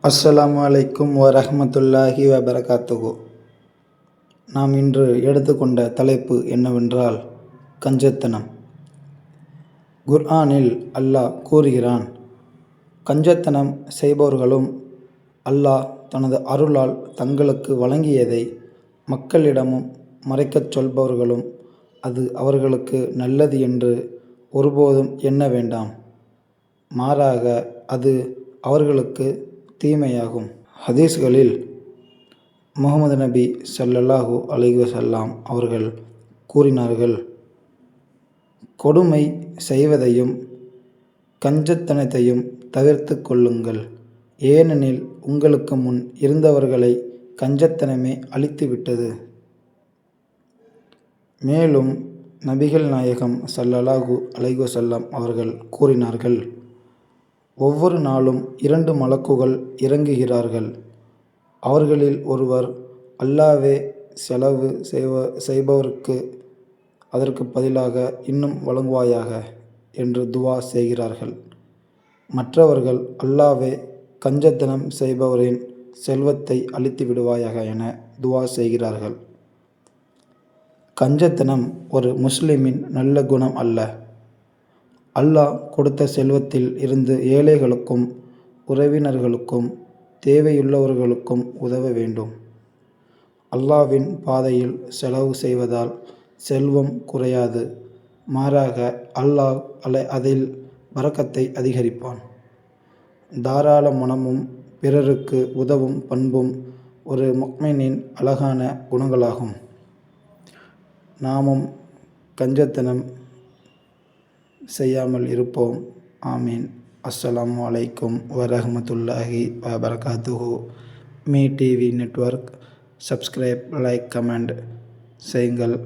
அஸ்ஸலாமு அலைக்கும் வரஹ்மத்துல்லாஹி வபரகாத்துஹு. நாம் இன்று எடுத்துக்கொண்ட தலைப்பு என்னவென்றால் கஞ்சத்தனம். குர்ஆனில் அல்லாஹ் கூறுகிறான், கஞ்சத்தனம் செய்பவர்களும் அல்லாஹ் தனது அருளால் தங்களுக்கு வழங்கியதை மக்களிடமும் மறைக்கச் சொல்பவர்களும் அது அவர்களுக்கு நல்லது என்று ஒருபோதும் எண்ண வேண்டாம். மாறாக அது அவர்களுக்கு தீமையாகும். ஹதீஸ்களில் முஹம்மது நபி ஸல்லல்லாஹு அலைஹி வஸல்லம் அவர்கள் கூறினார்கள், கொடுமை செய்வதையும் கஞ்சத்தனத்தையும் தவிர்த்து கொள்ளுங்கள். ஏனெனில் உங்களுக்கு முன் இருந்தவர்களை கஞ்சத்தனமே அழித்துவிட்டது. மேலும் நபிகள் நாயகம் ஸல்லல்லாஹு அலைஹி வஸல்லம் அவர்கள் கூறினார்கள், ஒவ்வொரு நாளும் 2 மலக்குகள் இறங்குகிறார்கள். அவர்களில் ஒருவர், அல்லாஹ்வே செலவு செய்பவருக்கு அதற்கு பதிலாக இன்னும் வழங்குவாயாக என்று துவா செய்கிறார்கள். மற்றவர்கள், அல்லாஹ்வே கஞ்சத்தனம் செய்பவரின் செல்வத்தை அழித்து விடுவாயாக என துவா செய்கிறார்கள். கஞ்சத்தனம் ஒரு முஸ்லிமின் நல்ல குணம் அல்ல. அல்லாஹ் கொடுத்த செல்வத்தில் இருந்து ஏழைகளுக்கும் உறவினர்களுக்கும் தேவையுள்ளவர்களுக்கும் உதவ வேண்டும். அல்லாஹ்வின் பாதையில் செலவு செய்வதால் செல்வம் குறையாது, மாறாக அல்லாஹ் அதில் பரக்கத்தை அதிகரிப்பான். தாராள மனமும் பிறருக்கு உதவும் பண்பும் ஒரு முஃமினின் அழகான குணங்களாகும். நாமும் கஞ்சத்தனம் செய்யாமல் இருப்போம். ஆமீன். அஸ்ஸலாமு அலைக்கும் வரஹ்மத்துல்லாஹி வபரகாத்துஹு. Me TV network. Subscribe, like, comment செய்யுங்கள்.